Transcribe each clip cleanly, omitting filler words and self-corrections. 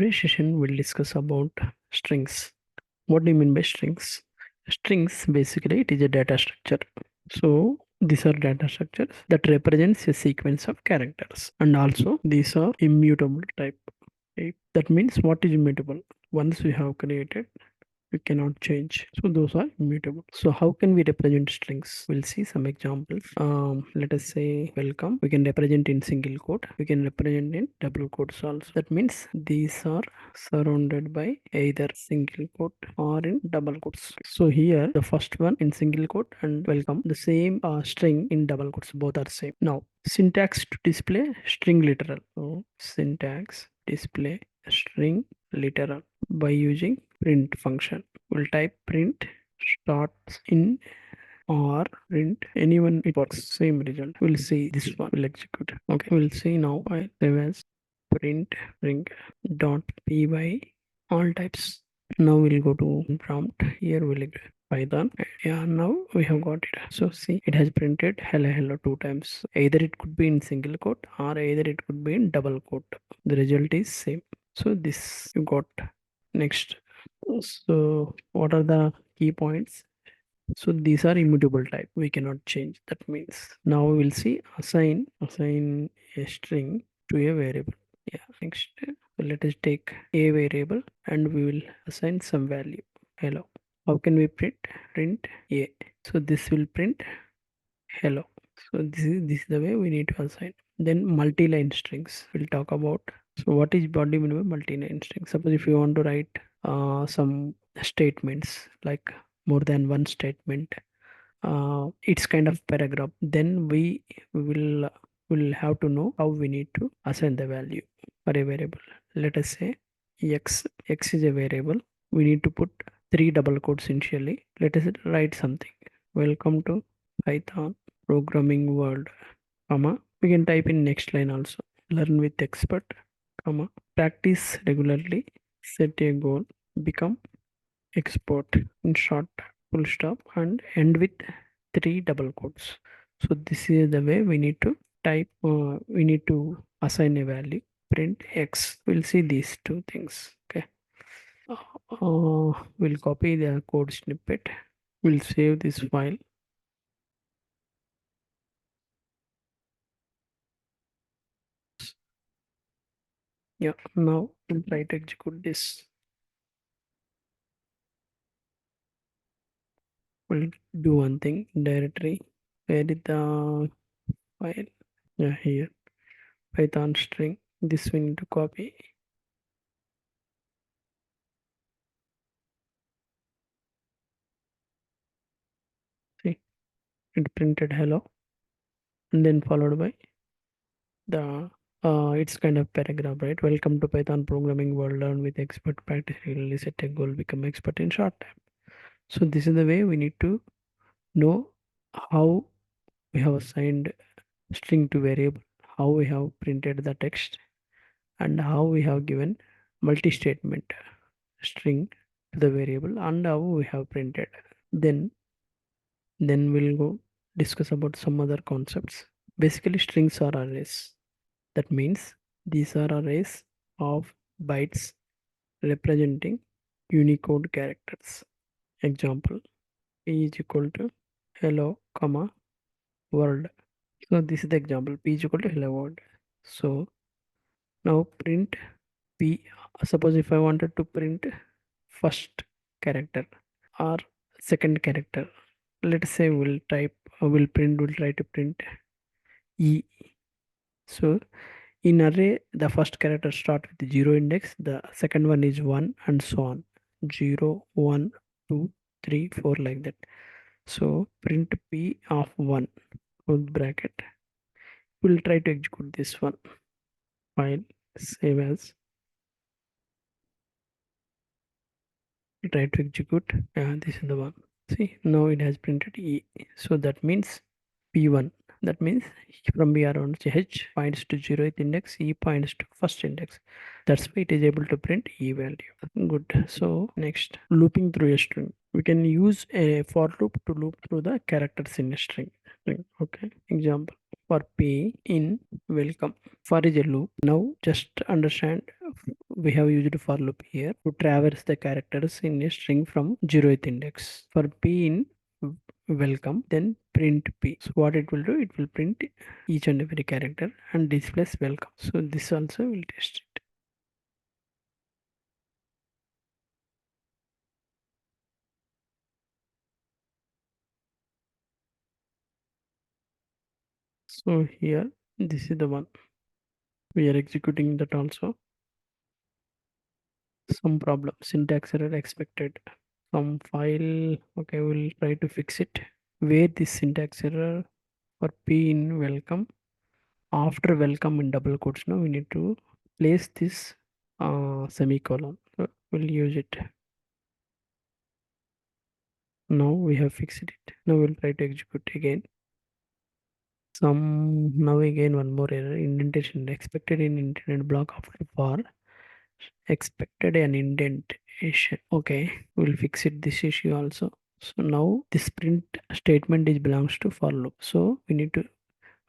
today's session we'll discuss about strings. What do you mean by strings? Strings basically it is a data structure. So these are data structures that represents a sequence of characters, and also these are immutable type. Right? That means what is immutable? Once we have created, we cannot change. So those are immutable. So how can we represent strings? We'll see some examples. Let us say welcome. We can represent in single quote. We can represent in double quotes also. That means these are surrounded by either single quote or in double quotes. So here the first one in single quote and welcome, the same string in double quotes, both are same. Now syntax to display string literal. So syntax display string literal by using print function. We'll type print starts in or print anyone, it works same result. We'll see this one will execute. Okay, we'll see now. I save as print ring dot py all types. Now we'll go to prompt. Here we'll Python. Yeah, now we have got it. So see, it has printed hello hello two times. Either it could be in single quote or either it could be in double quote. The result is same. So this you got. Next, so what are the key points? So these are immutable type. We cannot change. That means now we will see assign a string to a variable. Yeah. Next, so let us take a variable and we will assign some value. Hello. How can we print a? So this will print hello. So this is the way we need to assign. Then multi-line strings. We'll talk about. So what is body minimum multi-line string? Suppose if you want to write some statements like more than one statement, it's kind of paragraph. Then we will have to know how we need to assign the value for a variable. Let us say x is a variable. We need to put 3 double quotes initially. Let us write something. Welcome to Python programming world, comma. We can type in next line also. Learn with expert, comma. Practice regularly. Set a goal. Become expert. In short, full stop, and end with 3 double quotes. So this is the way we need to type. We need to assign a value. Print x. We'll see these two things. Okay. We'll copy the code snippet. We'll save this file. Yeah, now we'll try to execute this. We'll do one thing. Directory. Where is the file? Yeah, here. Python string. This we need to copy. See, it printed hello, and then followed by the it's kind of paragraph, right? Welcome to Python programming world. Learn with expert. Practice regularly. Set a goal. Become expert in short time. So this is the way we need to know how we have assigned string to variable, how we have printed the text, and how we have given multi-statement string to the variable, and how we have printed. Then we'll go discuss about some other concepts. Basically, strings are arrays. That means these are arrays of bytes representing Unicode characters. Example, p is equal to hello, comma, world. So this is the example, p is equal to hello world. So now print p. Suppose if I wanted to print first character or second character, let's say we'll try to print e. So in array, the first character start with 0 index, the second one is 1, and so on. 0, 1, 2, 3, 4, like that. So print p of 1 with bracket. We'll try to execute this one. File, save as. Try to execute. This is the one. See, now it has printed e. So that means p1. That means from here on, h points to 0th index, e points to first index. That's why it is able to print e value. Good. So next, looping through a string. We can use a for loop to loop through the characters in a string. Okay. Example, for p in welcome. For is a loop. Now just understand we have used for loop here to traverse the characters in a string from 0th index. For p in welcome, then print p. So what it will do, it will print each and every character and displays welcome. So this also will test it. So here, this is the one we are executing that also. Some problem, syntax error expected. Some file, okay, we'll try to fix it. Where this syntax error for p in welcome, after welcome in double quotes, now we need to place this semicolon. So we'll use it. Now we have fixed it. Now we'll try to execute again. Now again one more error, indentation expected in indented block after for expected an indentation. Okay, we'll fix it this issue also. So now this print statement is belongs to for loop. So we need to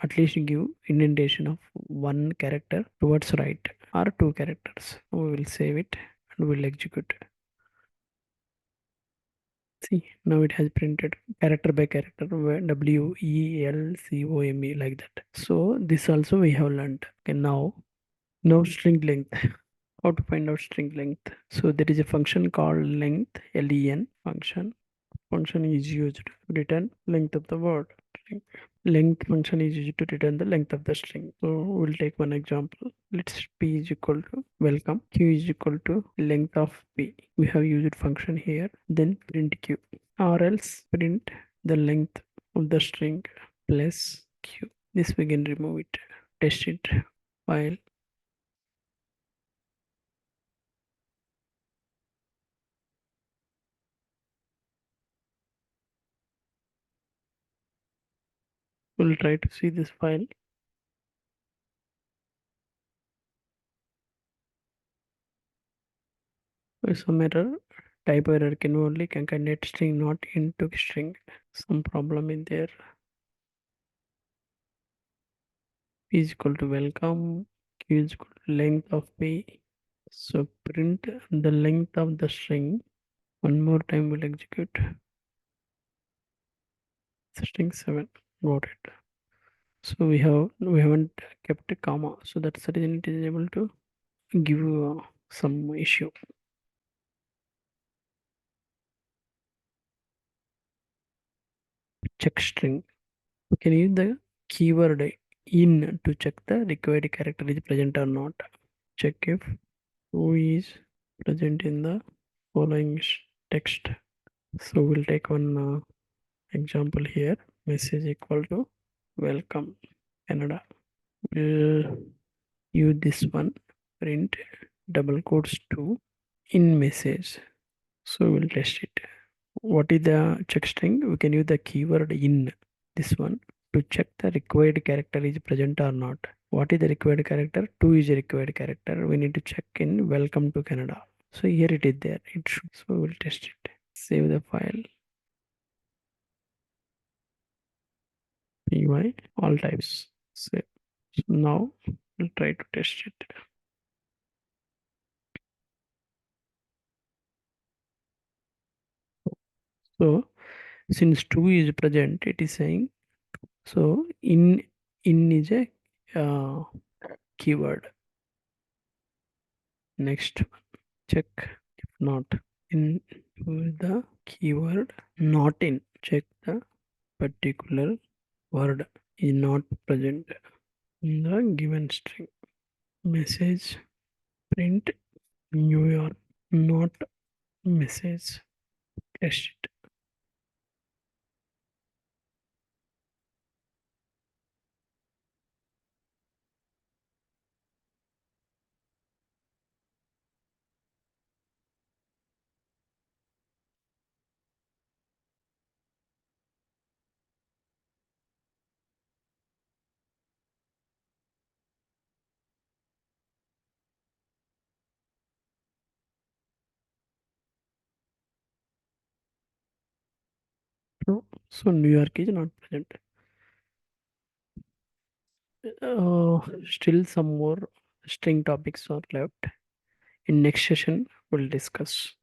at least give indentation of one character towards right or two characters. We will save it and we'll execute. See, now it has printed character by character WELCOME like that. So this also we have learned. Okay, now string length. How to find out string length? So there is a function called length, len function. Function is used to return length of the word. Length function is used to return the length of the string. So we'll take one example. Let's p is equal to welcome, q is equal to length of p. We have used function here, then print q, or else print the length of the string plus q. This we can remove it, test it, file. We'll try to see this file. Some error, type error, can only concatenate string not into string. Some problem in there. P is equal to welcome, q is equal to length of p. So print the length of the string. One more time we'll execute. String 7. Got it. So we haven't kept a comma. So that's the reason it is able to give some issue. Check string. We can use the keyword in to check the required character is present or not. Check if who is present in the following text. So we'll take one example here. Message equal to welcome Canada. We'll use this one. Print double quotes to in message. So we'll test it. What is the check string? We can use the keyword in this one to check the required character is present or not. What is the required character? 2 is a required character. We need to check in welcome to Canada. So here it is there. It should. So we'll test it. Save the file. py all types. Save. So now we'll try to test it. So since 2 is present, it is saying so in is a keyword. Next check if not in the keyword not in, check the particular word is not present in the given string. Message print New York, not message. Test it. So New York is not present. Still some more string topics are left. In next session, we'll discuss.